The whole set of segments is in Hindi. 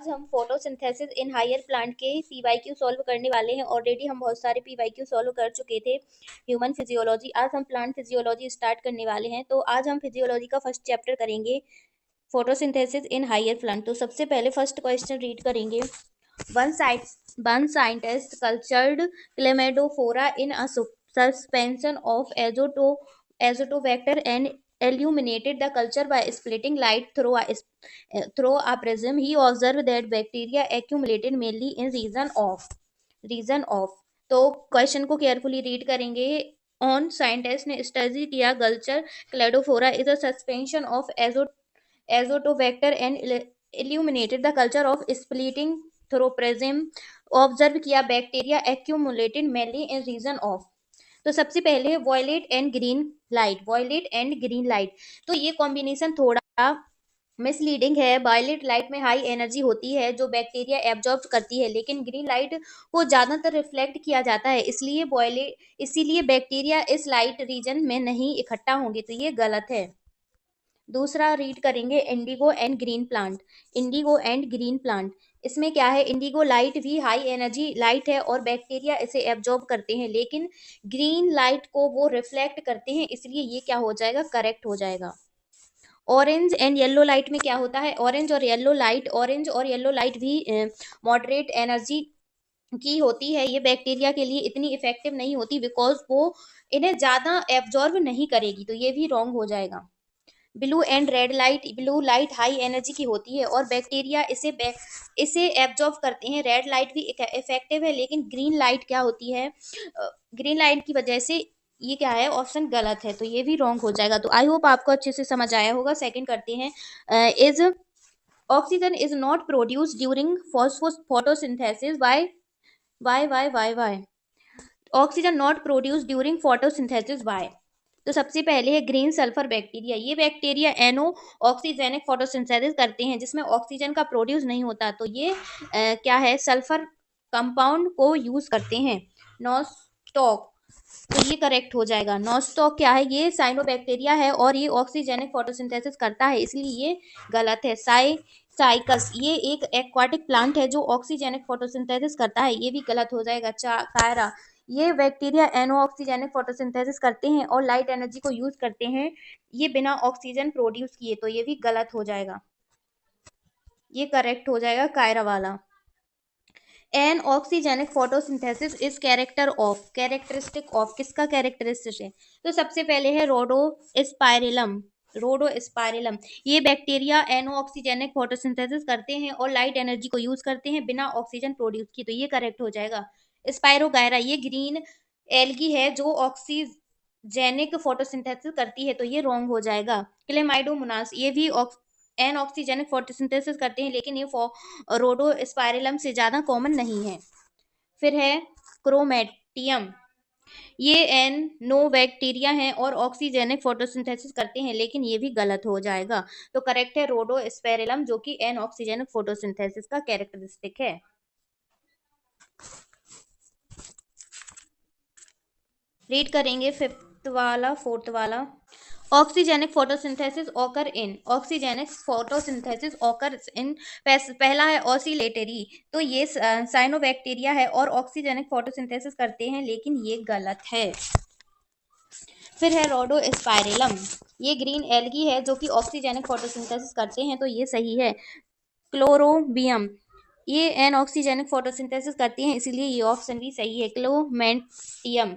आज हम फोटोसिंथेसिस इन हायर प्लांट के पीवाईक्यू सॉल्व करने वाले हैं। ऑलरेडी हम बहुत सारे पीवाईक्यू सॉल्व कर चुके थे। ह्यूमन फिजियोलॉजी, आज हम प्लांट फिजियोलॉजी स्टार्ट करने वाले हैं। तो आज हम फिजियोलॉजी का फर्स्ट चैप्टर करेंगे, फोटोसिंथेसिस इन हायर प्लांट। तो सबसे पहले फर्स्ट क्वेश्चन रीड करेंगे। One scientist cultured Cladophora in a suspension of azotobacter and illuminated the culture by splitting light through a prism. He observed that bacteria accumulated mainly in region of तो क्वेश्चन को केयरफुली रीड करेंगे। ऑन साइंटिस्ट ने स्टडी किया culture Cladophora is a suspension of azotobacter and illuminated the culture of splitting through prism. Observe किया bacteria accumulated mainly in region of. तो सबसे पहले वॉयलेट एंड ग्रीन लाइट। तो ये कॉम्बिनेशन थोड़ा मिसलीडिंग है। वायलेट लाइट में हाई एनर्जी होती है जो बैक्टीरिया एब्जॉर्ब करती है, लेकिन ग्रीन लाइट को ज़्यादातर रिफ्लेक्ट किया जाता है, इसीलिए बैक्टीरिया इस लाइट रीजन में नहीं इकट्ठा होंगे। तो ये गलत है। दूसरा रीड करेंगे इंडिगो एंड ग्रीन प्लांट। इसमें क्या है, इंडिगो लाइट भी हाई एनर्जी लाइट है और बैक्टीरिया इसे एब्जॉर्ब करते हैं, लेकिन ग्रीन लाइट को वो रिफ्लेक्ट करते हैं, इसलिए ये क्या हो जाएगा, करेक्ट हो जाएगा। ऑरेंज एंड येलो लाइट में क्या होता है, ऑरेंज और येलो लाइट भी मॉडरेट एनर्जी की होती है। ये बैक्टीरिया के लिए इतनी इफेक्टिव नहीं होती बिकॉज वो इन्हें ज़्यादा एब्जॉर्ब नहीं करेगी, तो ये भी रॉन्ग हो जाएगा। ब्लू लाइट हाई एनर्जी की होती है और बैक्टीरिया इसे एब्जॉर्ब करते हैं। रेड लाइट भी इफेक्टिव है, लेकिन ग्रीन लाइट क्या होती है, ग्रीन लाइट की वजह से ये क्या है, ऑप्शन गलत है, तो ये भी रॉन्ग हो जाएगा। तो आई होप आपको अच्छे से समझ आया होगा। सेकंड करते हैं, is oxygen is not produce during photosynthesis. Why oxygen not produce during photosynthesis, why. तो सबसे पहले है ग्रीन सल्फर बैक्टीरिया। ये बैक्टीरिया एनो ऑक्सीजेनिक फोटोसिंथेसिस करते हैं जिसमें ऑक्सीजन का प्रोड्यूस नहीं होता, तो ये क्या है, सल्फर कंपाउंड को यूज करते हैं। नॉस्टॉक, तो ये करेक्ट हो जाएगा। नॉस्टॉक क्या है, ये साइनोबैक्टीरिया है और ये ऑक्सीजेनिक फोटोसिंथेसिस करता है, इसलिए ये गलत है। साइकस, ये एक एक्वाटिक प्लांट है जो ऑक्सीजेनिक फोटोसिंथेसिस करता है, ये भी गलत हो जाएगा। कायरा, ये बैक्टीरिया एनो ऑक्सीजेनिक फोटोसिंथेसिस करते हैं और लाइट एनर्जी को यूज करते हैं, ये बिना ऑक्सीजन प्रोड्यूस किए, तो ये भी गलत हो जाएगा। ये करेक्ट हो जाएगा कायरा वाला। Anoxygenic photosynthesis is characteristic of, किसका कैरेक्टरिस्टिक है, तो सबसे पहले है रोडोस्पाइरिलम। ये बैक्टीरिया एनो ऑक्सीजेनिक फोटोसिंथेसिस करते हैं और लाइट एनर्जी को यूज करते हैं बिना ऑक्सीजन प्रोड्यूस किए, तो ये करेक्ट हो जाएगा। स्पाइरोगायरा, ये ग्रीन एल्गी है जो ऑक्सीजेनिक फोटोसिंथेसिस करती है, तो ये रॉन्ग हो जाएगा। क्लेमाइडोमोनास, ये भी एन ऑक्सीजेनिक फोटोसिंथेसिस करते हैं, लेकिन ये रोडोस्पाइरिलम से ज़्यादा कॉमन नहीं है। फिर है क्रोमेटियम, ये एनोबैक्टीरिया हैं और ऑक्सीजेनिक फोटोसिंथेसिस करते हैं, लेकिन ये भी गलत हो जाएगा। तो करेक्ट है रोडोस्पाइरिलम, जो कि एन ऑक्सीजेनिक फोटोसिंथेसिस का कैरेक्टरिस्टिक है। रीड करेंगे फोर्थ वाला। ऑक्सीजेनिक फोटोसिंथेसिस ऑकर इन पहला है ऑसिलेटरी, तो ये साइनोबैक्टीरिया है और ऑक्सीजेनिक फोटोसिंथेसिस करते हैं, लेकिन ये गलत है। फिर है रोडोस्पाइरिलम, ये ग्रीन एल्गी है जो कि ऑक्सीजेनिक फोटोसिंथेसिस करते हैं, तो ये सही है। क्लोरोबियम, ये एन ऑक्सीजेनिक फोटोसिंथेसिस करती हैं, इसीलिए ये ऑप्शन भी सही है। क्लोमेटियम,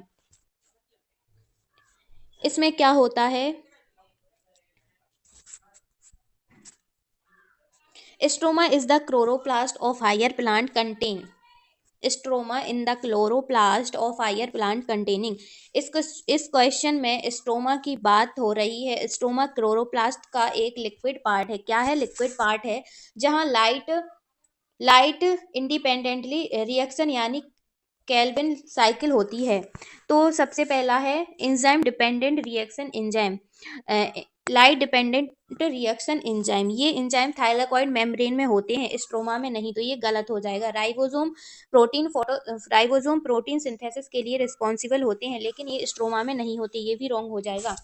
इसमें क्या होता है, stroma is the chloroplast of higher plant containing. इस क्वेश्चन में स्ट्रोमा की बात हो रही है। स्ट्रोमा क्लोरोप्लास्ट का एक लिक्विड पार्ट है। क्या है, लिक्विड पार्ट है जहां लाइट इंडिपेंडेंटली रिएक्शन यानी केल्विन साइकिल होती है। तो सबसे पहला है enzyme dependent reaction enzyme, light dependent reaction enzyme. ये एंजाइम थाइलाकॉइड मेम्ब्रेन में होते हैं, स्ट्रोमा में नहीं, तो ये गलत हो जाएगा। राइबोसोम प्रोटीन सिंथेसिस के लिए रिस्पॉन्सिबल होते हैं, लेकिन ये स्ट्रोमा में नहीं होते, ये भी रॉन्ग हो जाएगा।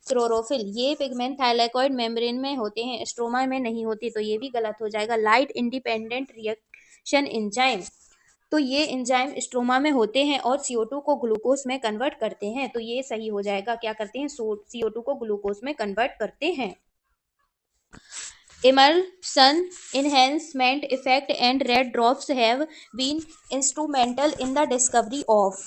क्लोरोफिल, ये पिगमेंट थाइलाकोइड मेम्ब्रेन में होते हैं, स्ट्रोमा में नहीं होते, तो ये भी गलत हो जाएगा। लाइट इंडिपेंडेंट रिएक्शन एंजाइम, तो ये एंजाइम स्ट्रोमा में होते हैं और CO2 को ग्लूकोज में कन्वर्ट करते हैं, तो ये सही हो जाएगा। क्या करते हैं? CO2 को ग्लूकोज में कन्वर्ट करते हैं। Immersion enhancement effect and red drops have been instrumental in the discovery of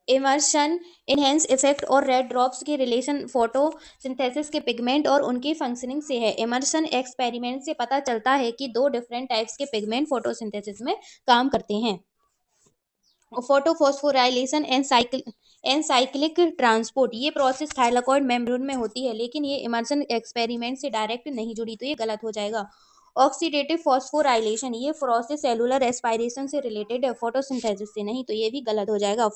immersion enhance effect और रेड ड्रॉप्स के रिलेशन फोटोसिंथेसिस के पिगमेंट और उनकी फंक्शनिंग से है। इमर्शन एक्सपेरिमेंट से पता चलता है कि दो डिफरेंट टाइप्स के पिगमेंट फोटोसिंथेसिस में काम करते हैं। फोटोफॉस्फोराइलेशन एंड साइक्लिक ट्रांसपोर्ट, ये प्रोसेस थाइलाकॉइड मेम्ब्रेन में होती है, लेकिन ये इमर्शन एक्सपेरिमेंट से डायरेक्ट नहीं जुड़ी, तो ये गलत हो जाएगा। ऑक्सीडेटिव फॉस्फोराइलेशन, ये प्रोसेस सेलुलर रेस्पिरेशन से रिलेटेड है, फोटोसिंथेसिस से नहीं, तो ये भी गलत हो जाएगा।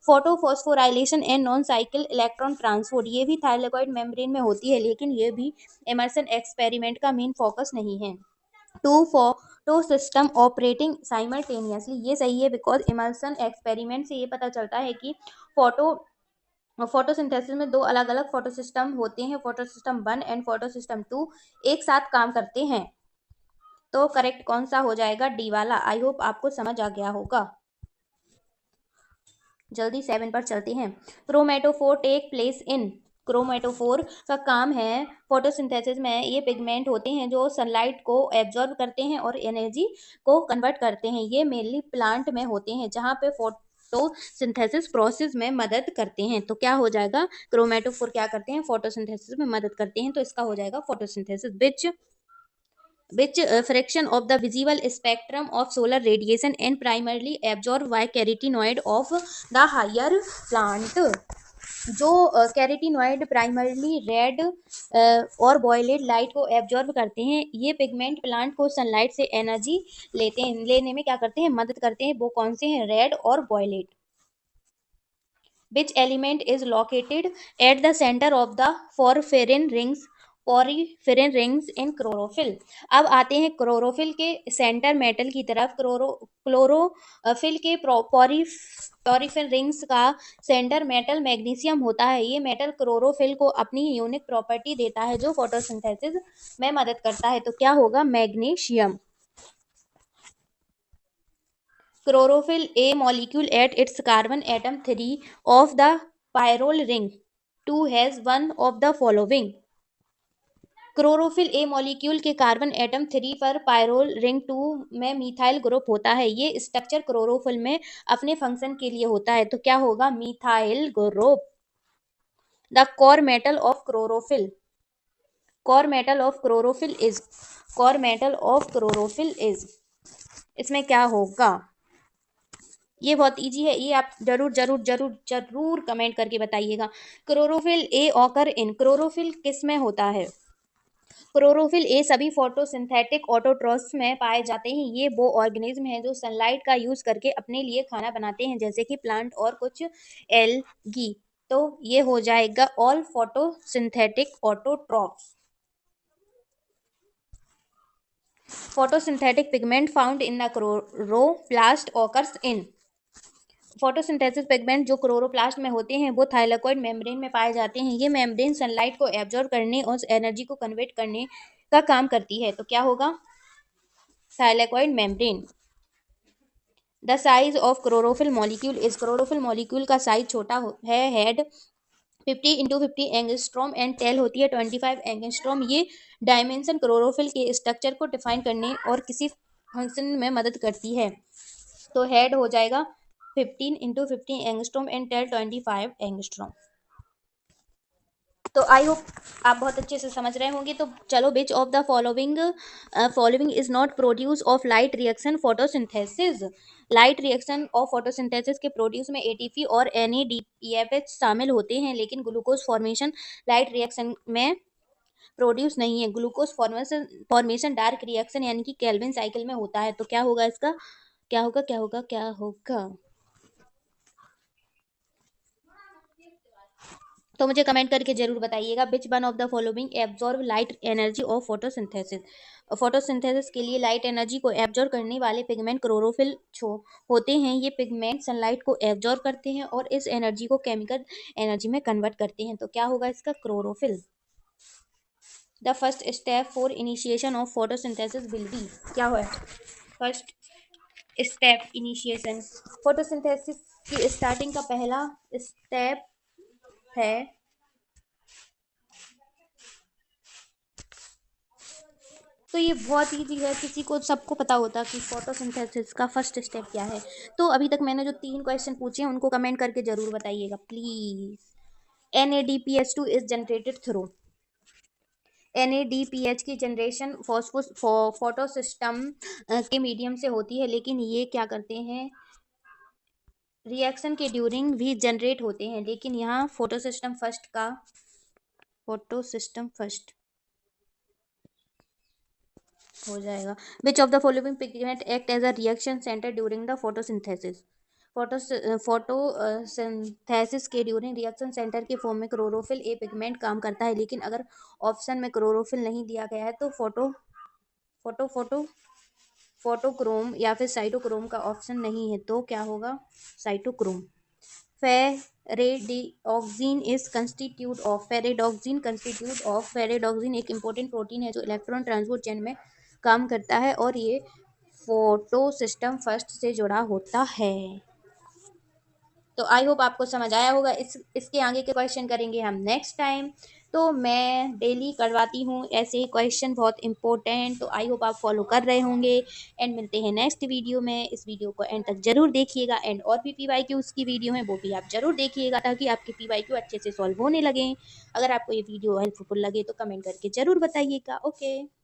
Photophosphorylation and non cycle electron transport, ये भी थाइलाकॉइड मेम्ब्रेन में होती है, लेकिन ये भी इमर्शन एक्सपेरिमेंट का मेन फोकस नहीं है। Two photo system operating simultaneously, ये सही है, बिकॉज इमल्सन एक्सपेरिमेंट से ये पता चलता है कि फोटोसिंथेसिस में दो अलग अलग फोटो सिस्टम होते हैं, photo system 1 and photo system 2 एक साथ काम करते हैं। तो करेक्ट कौन सा हो जाएगा? डी वाला। आई होप आपको समझ आ गया होगा। जल्दी 7 पर चलते हैं। Chromatophore take place in, chromatophore का काम है फोटोसिंथेसिस में, ये पिगमेंट होते हैं जो सनलाइट को एब्जॉर्ब करते हैं और एनर्जी को कन्वर्ट करते हैं। ये मेनली प्लांट में होते हैं जहाँ पे फोटोसिंथेसिस प्रोसेस में मदद करते हैं। तो क्या हो जाएगा? क्रोमेटोफोर क्या करते हैं? फोटोसिंथेसिस में मदद करते हैं, तो इसका हो जाएगा photosynthesis. which fraction of the visible spectrum of solar radiation and primarily absorbed by carotenoid of the higher plant, जो कैरेटिनॉइड प्राइमरली रेड और वॉयलेट लाइट को एब्जॉर्ब करते हैं, ये पिगमेंट प्लांट को सनलाइट से एनर्जी लेने में क्या करते हैं? मदद करते हैं। वो कौन से हैं? रेड और violet. Which element is located at the center of the porphyrin rings in chlorophyll? अब आते हैं क्लोरोफिल के सेंटर मेटल की तरफ। क्लोरोफिल के पोरिफिन रिंग्स का सेंटर मेटल मैग्नीशियम होता है। ये मेटल क्लोरोफिल को अपनी यूनिक प्रॉपर्टी देता है जो फोटोसिंथेसिस में मदद करता है, तो क्या होगा? Magnesium. Chlorophyll A molecule at its carbon atom 3 of the pyrrole ring 2 has one of the following. Chlorophyll A molecule के कार्बन एटम 3 पर पायरोल रिंग 2 में मिथाइल ग्रुप होता है। ये स्ट्रक्चर क्लोरोफिल में अपने फंक्शन के लिए होता है, तो क्या होगा? Methyl group. The core metal of chlorophyll, core metal of chlorophyll is, core metal of chlorophyll is, इसमें क्या होगा? ये बहुत इजी है, ये आप जरूर जरूर जरूर जरूर कमेंट करके बताइएगा। Chlorophyll A occur in, chlorophyll किस में होता है? क्लोरोफिल ए सभी फोटोसिंथेटिक ऑटोट्रॉफ्स में पाए जाते हैं। ये वो ऑर्गेनिज्म हैं जो सनलाइट का यूज करके अपने लिए खाना बनाते हैं, जैसे कि प्लांट और कुछ एल्गी। तो ये हो जाएगा all photosynthetic autotrophs. Photosynthetic pigment found in the chloroplast occurs in, photosynthesis pigment जो क्लोरोप्लास्ट में होते हैं वो थाइलाकॉइड मेम्ब्रेन में पाए जाते हैं। ये मेम्ब्रेन सनलाइट को एब्जॉर्ब करने और एनर्जी को कन्वर्ट करने का काम करती है, तो क्या होगा? Thylakoid membrane. The size of chlorophyll molecule is, chlorophyll molecule का साइज छोटा है। Head 50x50 angstrom and tell होती है 25 एंगस्ट्रॉम। ये डायमेंशन क्लोरोफिल के स्ट्रक्चर को डिफाइन करने और किसी फंक्शन में मदद करती है। तो हेड हो जाएगा 15x50 angstrom and tell 25 angstrom. तो आई होप आप बहुत अच्छे से समझ रहे होंगे। तो चलो, विच of the following is not produce of light reaction photosynthesis? Light reaction of photosynthesis के प्रोड्यूस में ATP और NADPH शामिल होते हैं, लेकिन ग्लूकोज फॉर्मेशन लाइट रिएक्शन में प्रोड्यूस नहीं है। ग्लूकोज फॉर्मेशन डार्क रिएक्शन यानी कि केल्विन साइकिल में होता है, तो क्या होगा इसका? क्या होगा? क्या होगा? क्या होगा? तो मुझे कमेंट करके जरूर बताइएगा, which one of the following absorb light energy of photosynthesis. Photosynthesis के लिए लाइट एनर्जी को एब्जॉर्ब करने वाले पिगमेंट क्लोरोफिल छो होते हैं। ये पिगमेंट सनलाइट को एब्जॉर्ब करते हैं और इस एनर्जी को केमिकल एनर्जी में कन्वर्ट करते हैं। तो क्या होगा इसका? Chlorophyll. The first step for initiation of photosynthesis will be, क्या है फर्स्ट स्टेप इनिशिएशन? फोटोसिंथेसिस की स्टार्टिंग का पहला स्टेप है, तो ये बहुत ईजी है, किसी को सबको पता होता कि फोटोसिंथेसिस का फर्स्ट स्टेप क्या है। तो अभी तक मैंने जो 3 क्वेश्चन पूछे हैं उनको कमेंट करके जरूर बताइएगा please. NADPH2 is generated through, NADPH की जनरेशन फॉस्फोस फोटो सिस्टम के मीडियम से होती है, लेकिन ये क्या करते हैं, रिएक्शन के ड्यूरिंग भी जनरेट होते हैं, लेकिन यहाँ फोटो सिस्टम फर्स्ट हो जाएगा। Which of the following pigment act as a reaction centre during the photosynthesis? Photosynthesis के ड्यूरिंग रिएक्शन सेंटर के फॉर्म में क्लोरोफिल ए पिगमेंट काम करता है, लेकिन अगर ऑप्शन में क्लोरोफिल नहीं दिया गया है तो फोटो फोटो फोटो फोटोक्रोम या फिर साइटोक्रोम का ऑप्शन नहीं है, तो क्या होगा? साइटोक्रोम। फेरेडॉक्सिन एक इम्पोर्टेंट प्रोटीन है जो इलेक्ट्रॉन ट्रांसपोर्ट चेन में काम करता है और ये फोटो सिस्टम फर्स्ट से जुड़ा होता है। तो आई होप आपको समझ आया होगा। इसके आगे के क्वेश्चन करेंगे हम नेक्स्ट टाइम। तो मैं डेली करवाती हूँ ऐसे ही क्वेश्चन बहुत इंपॉर्टेंट, तो आई होप आप फॉलो कर रहे होंगे। एंड मिलते हैं नेक्स्ट वीडियो में। इस वीडियो को एंड तक जरूर देखिएगा, एंड और भी PYQs की वीडियो है वो भी आप जरूर देखिएगा, ताकि आपके PYQ अच्छे से सॉल्व होने लगे। अगर आपको ये वीडियो हेल्पफुल लगे तो कमेंट करके जरूर बताइएगा। ओके।